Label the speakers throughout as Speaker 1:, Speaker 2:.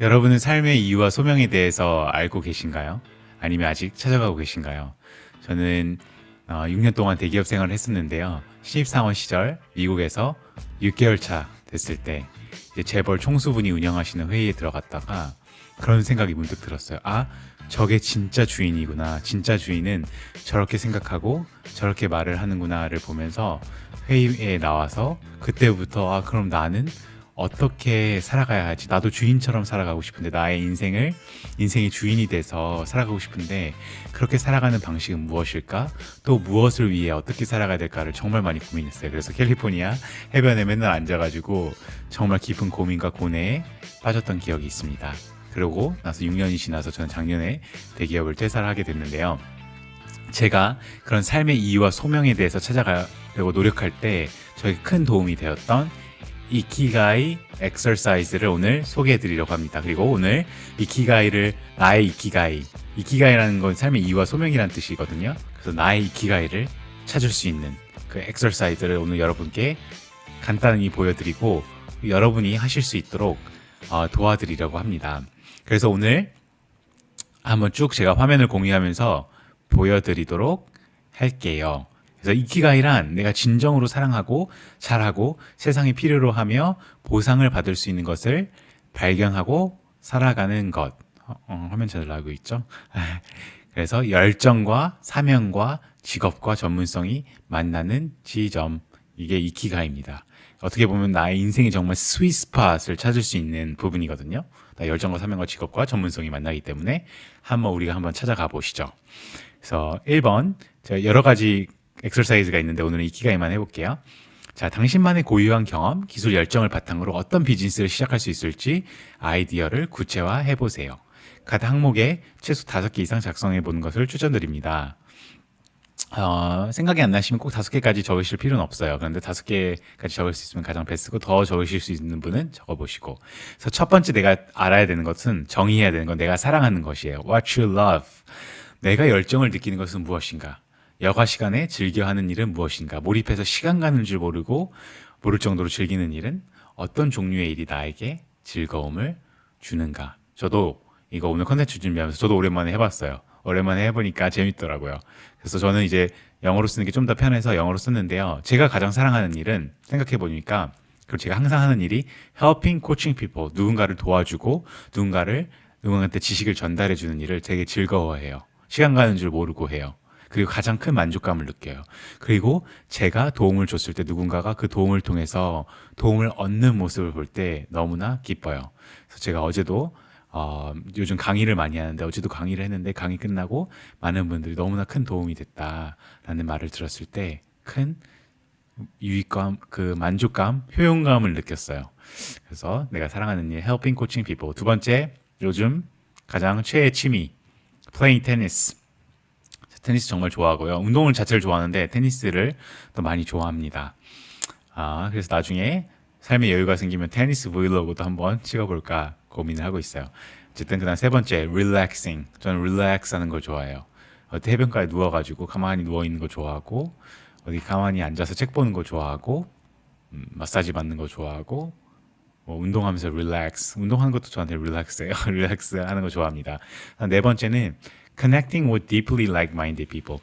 Speaker 1: 여러분은 삶의 이유와 소명에 대해서 알고 계신가요? 아니면 아직 찾아가고 계신가요? 저는 6년 동안 대기업 생활을 했었는데요. 신입사원 시절 미국에서 6개월 차 됐을 때 이제 재벌 총수분이 운영하시는 회의에 들어갔다가 그런 생각이 문득 들었어요. 아, 저게 진짜 주인이구나. 진짜 주인은 저렇게 생각하고 저렇게 말을 하는구나를 보면서 회의에 나와서 그때부터 그럼 나는 어떻게 살아가야 하지? 나도 주인처럼 살아가고 싶은데 나의 인생의 주인이 돼서 살아가고 싶은데 그렇게 살아가는 방식은 무엇일까? 또 무엇을 위해 어떻게 살아가야 될까를 정말 많이 고민했어요. 그래서 캘리포니아 해변에 맨날 앉아가지고 정말 깊은 고민과 고뇌에 빠졌던 기억이 있습니다. 그러고 나서 6년이 지나서 저는 작년에 대기업을 퇴사를 하게 됐는데요. 제가 그런 삶의 이유와 소명에 대해서 찾아가려고 노력할 때 저에게 큰 도움이 되었던 이키가이 엑서사이즈를 오늘 소개해 드리려고 합니다. 그리고 오늘 나의 이키가이라는 건 삶의 이유와 소명이라는 뜻이거든요. 그래서 나의 이키가이를 찾을 수 있는 그 엑서사이즈를 오늘 여러분께 간단히 보여드리고 여러분이 하실 수 있도록 도와드리려고 합니다. 그래서 오늘 한번 쭉 제가 화면을 공유하면서 보여드리도록 할게요. 그래서 이키가이란 내가 진정으로 사랑하고 잘하고 세상이 필요로 하며 보상을 받을 수 있는 것을 발견하고 살아가는 것. 화면 잘 나오고 있죠? 그래서 열정과 사명과 직업과 전문성이 만나는 지점. 이게 이키가이입니다. 어떻게 보면 나의 인생이 정말 스윗스팟을 찾을 수 있는 부분이거든요. 열정과 사명과 직업과 전문성이 만나기 때문에 우리가 한번 찾아가 보시죠. 그래서 1번, 제가 여러 가지 엑서사이즈가 있는데 오늘은 이키가이만 해볼게요. 자, 당신만의 고유한 경험, 기술 열정을 바탕으로 어떤 비즈니스를 시작할 수 있을지 아이디어를 구체화해 보세요. 각 항목에 최소 5개 이상 작성해 보는 것을 추천드립니다. 생각이 안 나시면 꼭 5개까지 적으실 필요는 없어요. 그런데 5개까지 적을 수 있으면 가장 베스트고 더 적으실 수 있는 분은 적어보시고. 그래서 첫 번째 내가 알아야 되는 것은 정의해야 되는 건 내가 사랑하는 것이에요. What you love. 내가 열정을 느끼는 것은 무엇인가? 여가 시간에 즐겨 하는 일은 무엇인가? 몰입해서 시간 가는 줄 모를 정도로 즐기는 일은 어떤 종류의 일이 나에게 즐거움을 주는가? 저도 이거 오늘 컨텐츠 준비하면서 저도 오랜만에 해봤어요. 오랜만에 해보니까 재밌더라고요. 그래서 저는 이제 영어로 쓰는 게 좀 더 편해서 영어로 썼는데요. 제가 가장 사랑하는 일은 생각해보니까 그리고 제가 항상 하는 일이 helping, coaching people. 누군가를 도와주고 누군가한테 지식을 전달해주는 일을 되게 즐거워해요. 시간 가는 줄 모르고 해요. 그리고 가장 큰 만족감을 느껴요. 그리고 제가 도움을 줬을 때 누군가가 그 도움을 통해서 도움을 얻는 모습을 볼 때 너무나 기뻐요. 그래서 제가 어제도 요즘 강의를 많이 하는데 어제도 강의를 했는데 강의 끝나고 많은 분들이 너무나 큰 도움이 됐다라는 말을 들었을 때 큰 유익감, 그 만족감, 효용감을 느꼈어요. 그래서 내가 사랑하는 일, helping coaching people. 두 번째, 요즘 가장 최애 취미, playing tennis. 테니스 정말 좋아하고요. 운동을 자체를 좋아하는데 테니스를 더 많이 좋아합니다. 그래서 나중에 삶의 여유가 생기면 테니스 브이로그도 한번 찍어볼까 고민을 하고 있어요. 어쨌든 그다음 세 번째, relaxing. 저는 relax 하는 걸 좋아해요. 어디 해변가에 누워가지고 가만히 누워있는 거 좋아하고 어디 가만히 앉아서 책 보는 거 좋아하고 마사지 받는 거 좋아하고 운동하면서 운동하는 것도 저한테 릴렉스예요. 릴렉스 하는 거 좋아합니다. 네 번째는 connecting with deeply like-minded people.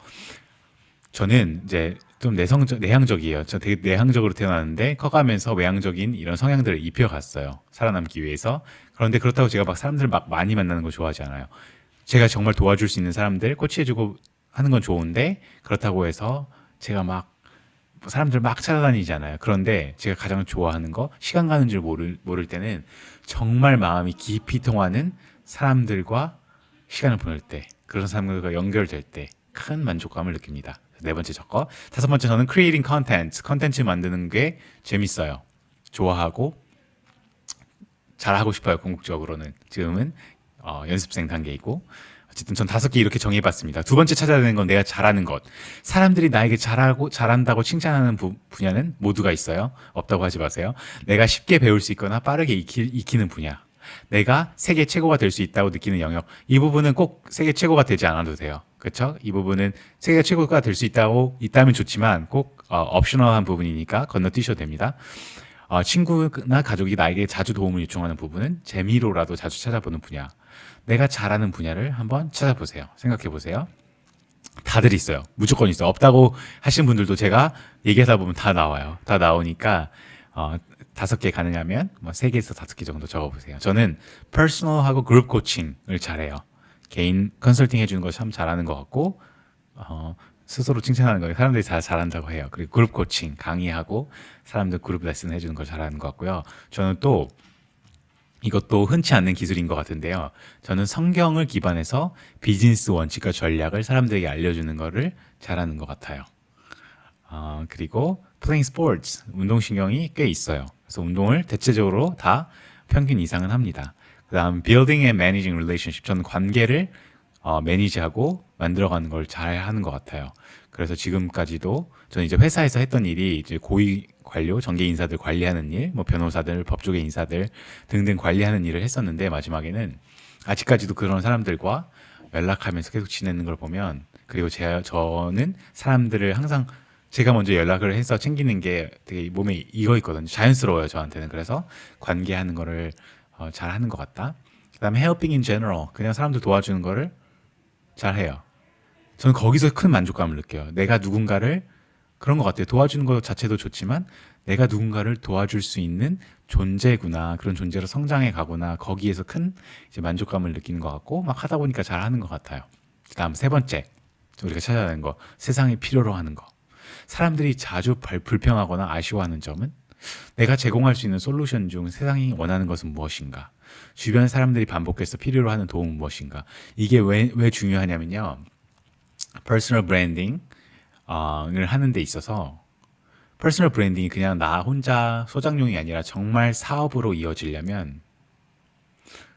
Speaker 1: 저는 이제 좀 내향적이에요. 저 되게 내향적으로 태어났는데 커가면서 외향적인 이런 성향들을 입혀갔어요. 살아남기 위해서. 그런데 그렇다고 제가 사람들을 많이 만나는 거 좋아하지 않아요. 제가 정말 도와줄 수 있는 사람들, 코치해주고 하는 건 좋은데 그렇다고 해서 제가 사람들 찾아다니잖아요. 그런데 제가 가장 좋아하는 거, 시간 가는 줄 모를 때는 정말 마음이 깊이 통하는 사람들과 시간을 보낼 때, 그런 사람들과 연결될 때 큰 만족감을 느낍니다. 네 번째 적거. 다섯 번째 저는 creating content, 컨텐츠 만드는 게 재밌어요. 좋아하고 잘하고 싶어요. 궁극적으로는 지금은 연습생 단계이고 어쨌든 전 5개 이렇게 정해봤습니다. 두 번째 찾아야 되는 건 내가 잘하는 것. 사람들이 나에게 잘한다고 칭찬하는 분야는 모두가 있어요. 없다고 하지 마세요. 내가 쉽게 배울 수 있거나 빠르게 익히는 분야. 내가 세계 최고가 될 수 있다고 느끼는 영역. 이 부분은 꼭 세계 최고가 되지 않아도 돼요. 그렇죠? 이 부분은 세계 최고가 될 수 있다면 좋지만 꼭 옵셔널한 부분이니까 건너뛰셔도 됩니다. 친구나 가족이 나에게 자주 도움을 요청하는 부분은 재미로라도 자주 찾아보는 분야. 내가 잘하는 분야를 한번 찾아보세요. 생각해 보세요. 다들 있어요. 무조건 있어요. 없다고 하신 분들도 제가 얘기하다 보면 다 나와요. 다 나오니까 5개 가능하면 뭐 3개에서 5개 정도 적어보세요. 저는 퍼스널하고 그룹 코칭을 잘해요. 개인 컨설팅 해주는 거 참 잘하는 것 같고 스스로 칭찬하는 거 사람들이 다 잘한다고 해요. 그리고 그룹 코칭 강의하고 사람들 그룹 레슨 해주는 거 잘하는 것 같고요. 저는 또 이것도 흔치 않는 기술인 것 같은데요. 저는 성경을 기반해서 비즈니스 원칙과 전략을 사람들에게 알려주는 거를 잘하는 것 같아요. 그리고 playing sports, 운동신경이 꽤 있어요. 그래서 운동을 대체적으로 다 평균 이상은 합니다. 그 다음 building and managing relationship, 저는 관계를 매니지하고 만들어가는 걸 잘 하는 것 같아요. 그래서 지금까지도 저는 이제 회사에서 했던 일이 이제 고위 관료, 정계 인사들 관리하는 일, 뭐 변호사들, 법조계 인사들 등등 관리하는 일을 했었는데 마지막에는 아직까지도 그런 사람들과 연락하면서 계속 지내는 걸 보면 그리고 저는 사람들을 항상 제가 먼저 연락을 해서 챙기는 게 되게 몸에 익어 있거든요. 자연스러워요, 저한테는. 그래서 관계하는 거를 잘 하는 것 같다. 그다음에 helping in general, 그냥 사람들 도와주는 거를 잘 해요. 저는 거기서 큰 만족감을 느껴요. 내가 누군가를 그런 것 같아요. 도와주는 것 자체도 좋지만 내가 누군가를 도와줄 수 있는 존재구나. 그런 존재로 성장해 가거나 거기에서 큰 이제 만족감을 느끼는 것 같고 막 하다 보니까 잘 하는 것 같아요. 그다음 3번째 우리가 찾아야 하는 거 세상이 필요로 하는 거. 사람들이 자주 불평하거나 아쉬워하는 점은 내가 제공할 수 있는 솔루션 중 세상이 원하는 것은 무엇인가? 주변 사람들이 반복해서 필요로 하는 도움은 무엇인가? 이게 왜 중요하냐면요. 퍼스널 브랜딩 을 하는 데 있어서 퍼스널 브랜딩이 그냥 나 혼자 소장용이 아니라 정말 사업으로 이어지려면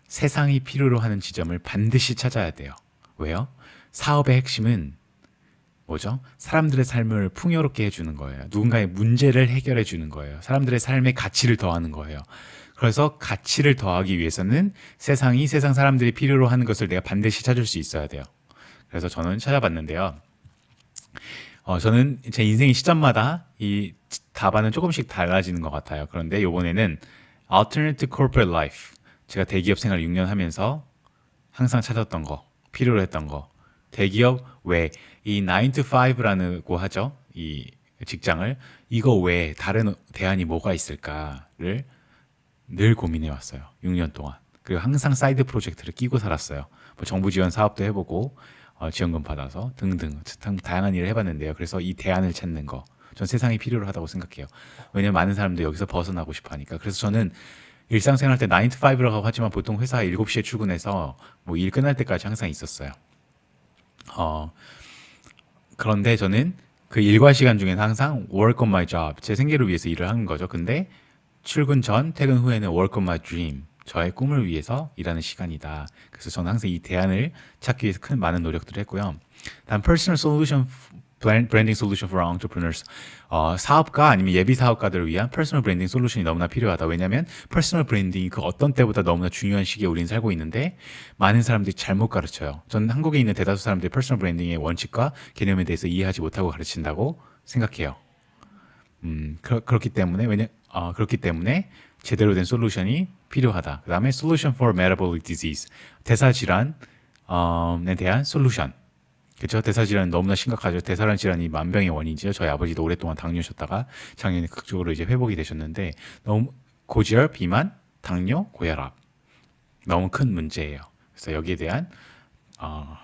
Speaker 1: 세상이 필요로 하는 지점을 반드시 찾아야 돼요. 왜요? 사업의 핵심은 뭐죠? 사람들의 삶을 풍요롭게 해주는 거예요. 누군가의 문제를 해결해 주는 거예요. 사람들의 삶에 가치를 더하는 거예요. 그래서 가치를 더하기 위해서는 세상 사람들이 필요로 하는 것을 내가 반드시 찾을 수 있어야 돼요. 그래서 저는 찾아봤는데요. 저는 제 인생의 시점마다 이 답안은 조금씩 달라지는 것 같아요. 그런데 이번에는 Alternative Corporate Life. 제가 대기업 생활 6년 하면서 항상 찾았던 거, 필요로 했던 거. 대기업 외, 이 9 to 5라고 하죠. 이 직장을. 이거 외에 다른 대안이 뭐가 있을까를 늘 고민해 왔어요. 6년 동안. 그리고 항상 사이드 프로젝트를 끼고 살았어요. 뭐 정부 지원 사업도 해보고, 지원금 받아서 등등 다양한 일을 해봤는데요. 그래서 이 대안을 찾는 거, 전 세상이 필요로 하다고 생각해요. 왜냐면 많은 사람들이 여기서 벗어나고 싶어 하니까. 그래서 저는 일상생활 때 9 to 5라고 하지만 보통 회사 7시에 출근해서 뭐 일 끝날 때까지 항상 있었어요. 그런데 저는 그 일과 시간 중에는 항상 work on my job, 제 생계를 위해서 일을 하는 거죠. 근데 출근 전, 퇴근 후에는 work on my dream, 저의 꿈을 위해서 일하는 시간이다. 그래서 저는 항상 이 대안을 찾기 위해서 많은 노력들을 했고요. 다음 personal solution, branding solution for entrepreneurs. 사업가 아니면 예비 사업가들을 위한 personal branding 솔루션이 너무나 필요하다. 왜냐하면 personal branding이 그 어떤 때보다 너무나 중요한 시기에 우리는 살고 있는데 많은 사람들이 잘못 가르쳐요. 저는 한국에 있는 대다수 사람들이 personal branding의 원칙과 개념에 대해서 이해하지 못하고 가르친다고 생각해요. 그렇기 때문에 제대로 된 솔루션이 필요하다. 그 다음에 solution for metabolic disease. 대사 질환에 대한 솔루션. 그렇죠? 대사 질환은 너무나 심각하죠. 대사란 질환이 만병의 원인이죠. 저희 아버지도 오랫동안 당뇨셨다가 작년에 극적으로 이제 회복이 되셨는데 너무 고지혈, 비만, 당뇨, 고혈압 너무 큰 문제예요. 그래서 여기에 대한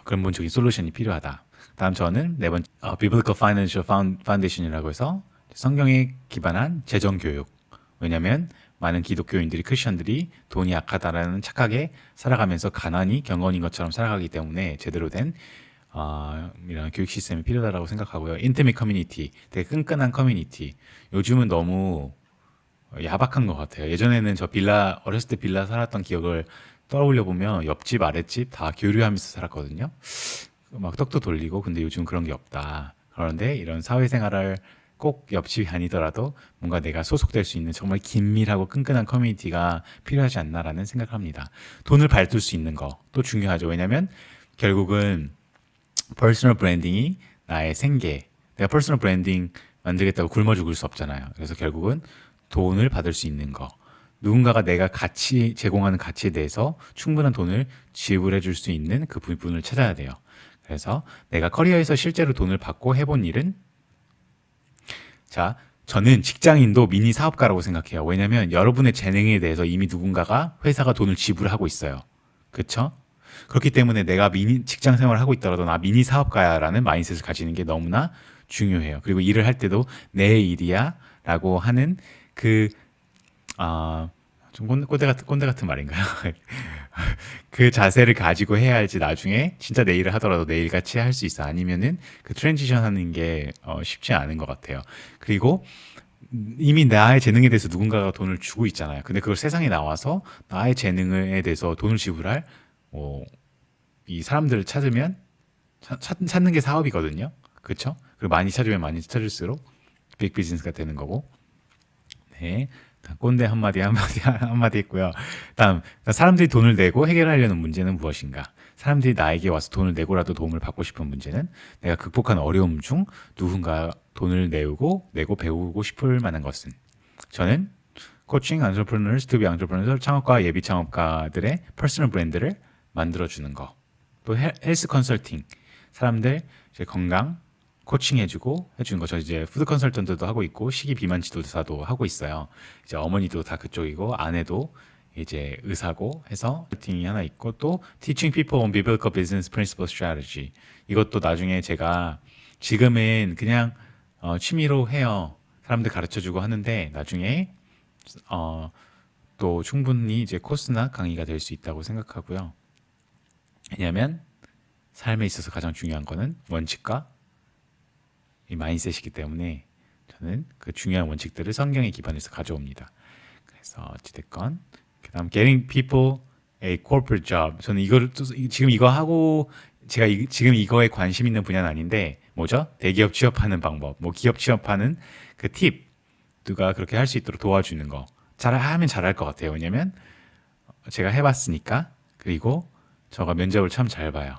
Speaker 1: 근본적인 솔루션이 필요하다. 다음 저는 4번째 Biblical Financial Foundation이라고 해서 성경에 기반한 재정 교육. 왜냐하면 많은 기독교인들이 크리스천들이 돈이 약하다라는 착각에 살아가면서 가난이 경건인 것처럼 살아가기 때문에 제대로 된 이런 교육 시스템이 필요하다고 생각하고요. 인티밋 커뮤니티, 되게 끈끈한 커뮤니티. 요즘은 너무 야박한 것 같아요. 예전에는 저 어렸을 때 빌라 살았던 기억을 떠올려 보면 옆집, 아랫집 다 교류하면서 살았거든요. 막 떡도 돌리고, 근데 요즘 그런 게 없다. 그런데 이런 사회생활을 꼭 옆집이 아니더라도 뭔가 내가 소속될 수 있는 정말 긴밀하고 끈끈한 커뮤니티가 필요하지 않나라는 생각을 합니다. 돈을 밟을 수 있는 거 또 중요하죠. 왜냐하면 결국은 퍼스널 브랜딩이 나의 생계. 내가 퍼스널 브랜딩 만들겠다고 굶어 죽을 수 없잖아요. 그래서 결국은 돈을 받을 수 있는 거. 누군가가 내가 가치 제공하는 가치에 대해서 충분한 돈을 지불해 줄 수 있는 그 부분을 찾아야 돼요. 그래서 내가 커리어에서 실제로 돈을 받고 해본 일은 자, 저는 직장인도 미니 사업가라고 생각해요. 왜냐면 여러분의 재능에 대해서 이미 누군가가 회사가 돈을 지불하고 있어요. 그쵸? 그렇기 때문에 내가 미니 직장 생활을 하고 있더라도 나 미니 사업가야라는 마인드셋을 가지는 게 너무나 중요해요. 그리고 일을 할 때도 내 일이야라고 하는 그 좀 꼰대 같은 말인가요? 그 자세를 가지고 해야 할지 나중에 진짜 내 일을 하더라도 내 일같이 할 수 있어. 아니면은 그 트랜지션 하는 게 쉽지 않은 것 같아요. 그리고 이미 나의 재능에 대해서 누군가가 돈을 주고 있잖아요. 근데 그걸 세상에 나와서 나의 재능에 대해서 돈을 지불할 어, 이 사람들을 찾으면 찾는 게 사업이거든요. 그렇죠? 그리고 많이 찾으면 많이 찾을수록 빅 비즈니스가 되는 거고. 네. 꼰대 한마디 했고요. 다음, 사람들이 돈을 내고 해결하려는 문제는 무엇인가? 사람들이 나에게 와서 돈을 내고라도 도움을 받고 싶은 문제는 내가 극복한 어려움 중 누군가 돈을 내고 배우고 싶을 만한 것은 저는 코칭 entrepreneurs to be entrepreneurs 창업가 예비 창업가들의 퍼스널 브랜드를 만들어주는 거. 또 헬스 컨설팅 사람들 이제 건강 코칭해주고 해주는 거. 저 이제 푸드 컨설턴트도 하고 있고 식이 비만 지도사도 하고 있어요. 이제 어머니도 다 그쪽이고 아내도 이제 의사고 해서 컨설팅이 하나 있고 또 Teaching People on Biblical Business Principle Strategy 이것도 나중에 제가 지금은 그냥 취미로 해요. 사람들 가르쳐주고 하는데 나중에 또 충분히 이제 코스나 강의가 될 수 있다고 생각하고요. 왜냐하면 삶에 있어서 가장 중요한 거는 원칙과 이 마인셋이기 때문에 저는 그 중요한 원칙들을 성경에 기반해서 가져옵니다. 그래서 어찌됐건 그다음 getting people a corporate job 저는 이거를 지금 이거 하고 제가 지금 이거에 관심 있는 분야는 아닌데 뭐죠? 대기업 취업하는 방법, 뭐 기업 취업하는 그 팁 누가 그렇게 할 수 있도록 도와주는 거 잘하면 잘할 것 같아요. 왜냐면 제가 해봤으니까 그리고 저가 면접을 참 잘 봐요.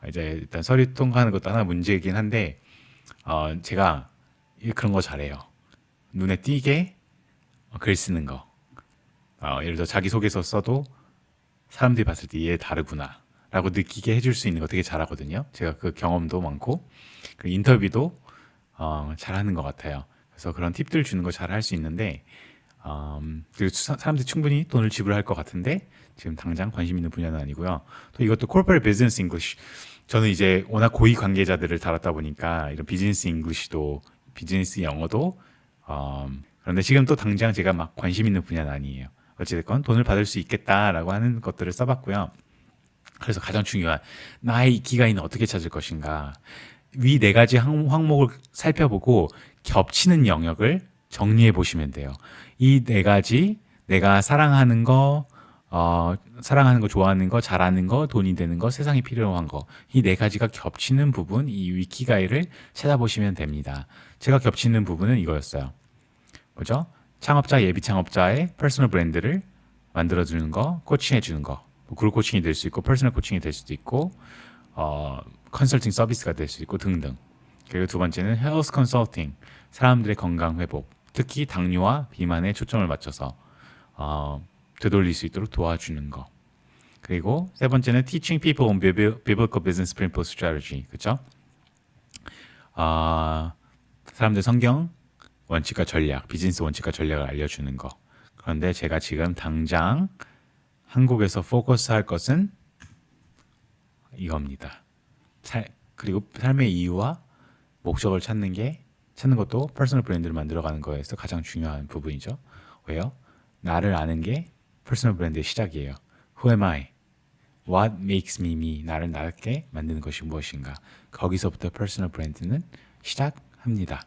Speaker 1: 이제 일단 서류 통과하는 것도 하나 문제이긴 한데 제가 그런 거 잘해요. 눈에 띄게 글 쓰는 거. 예를 들어 자기소개서 써도 사람들이 봤을 때 얘 다르구나 라고 느끼게 해줄 수 있는 거 되게 잘하거든요. 제가 그 경험도 많고 그 인터뷰도 잘하는 것 같아요. 그래서 그런 팁들 주는 거 잘 할 수 있는데 그리고 사람들이 충분히 돈을 지불할 것 같은데 지금 당장 관심 있는 분야는 아니고요. 또 이것도 corporate business English 저는 이제 워낙 고위 관계자들을 다뤘다 보니까 이런 비즈니스 잉글리시도 비즈니스 영어도 그런데 지금 또 당장 제가 막 관심 있는 분야는 아니에요. 어찌됐건 돈을 받을 수 있겠다라고 하는 것들을 써봤고요. 그래서 가장 중요한 나의 이키가이는 어떻게 찾을 것인가 위 네 가지 항목을 살펴보고 겹치는 영역을 정리해 보시면 돼요. 이 네 가지 내가 사랑하는 거 사랑하는 거, 좋아하는 거, 잘하는 거, 돈이 되는 거, 세상에 필요한 거. 이 네 가지가 겹치는 부분, 이 위키가이를 찾아보시면 됩니다. 제가 겹치는 부분은 이거였어요. 뭐죠? 창업자, 예비 창업자의 퍼스널 브랜드를 만들어주는 거, 코칭해주는 거. 뭐 그룹 코칭이 될 수 있고, 퍼스널 코칭이 될 수도 있고, 컨설팅 서비스가 될 수 있고, 등등. 그리고 두 번째는 헬스 컨설팅, 사람들의 건강 회복, 특히 당뇨와 비만에 초점을 맞춰서 되돌릴 수 있도록 도와주는 거. 그리고 세 번째는 teaching people on biblical business principle strategy. 그렇죠? 사람들 성경 원칙과 전략, 비즈니스 원칙과 전략을 알려주는 거. 그런데 제가 지금 당장 한국에서 포커스할 것은 이겁니다. 그리고 삶의 이유와 목적을 찾는 것도 퍼스널 브랜드를 만들어가는 거에서 가장 중요한 부분이죠. 왜요? 나를 아는 게 퍼스널 브랜드의 시작이에요. Who am I? What makes me me? 나를 나답게 만드는 것이 무엇인가? 거기서부터 퍼스널 브랜드는 시작합니다.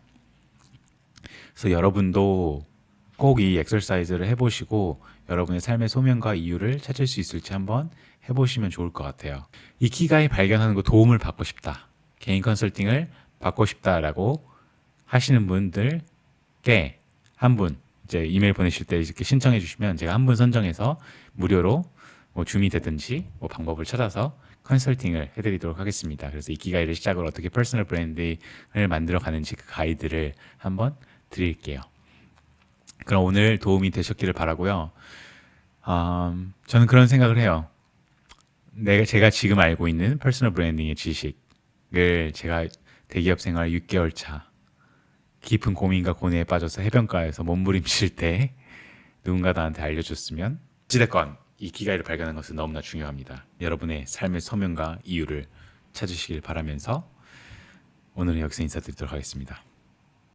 Speaker 1: 그래서 여러분도 꼭 이 엑서사이즈를 해보시고 여러분의 삶의 소명과 이유를 찾을 수 있을지 한번 해보시면 좋을 것 같아요. 이키가이 발견하는 거 도움을 받고 싶다. 개인 컨설팅을 받고 싶다라고 하시는 분들께 한 분 이제 이메일 보내실 때 이렇게 신청해 주시면 제가 한 분 선정해서 무료로 뭐 줌이 되든지 뭐 방법을 찾아서 컨설팅을 해드리도록 하겠습니다. 그래서 이키가이를 시작으로 어떻게 퍼스널 브랜드를 만들어 가는지 그 가이드를 한번 드릴게요. 그럼 오늘 도움이 되셨기를 바라고요. 저는 그런 생각을 해요. 제가 지금 알고 있는 퍼스널 브랜딩의 지식을 제가 대기업 생활 6개월 차 깊은 고민과 고뇌에 빠져서 해변가에서 몸부림칠 때 누군가 나한테 알려줬으면 어찌됐건 이 기가를 발견하는 것은 너무나 중요합니다. 여러분의 삶의 소명과 이유를 찾으시길 바라면서 오늘은 여기서 인사드리도록 하겠습니다.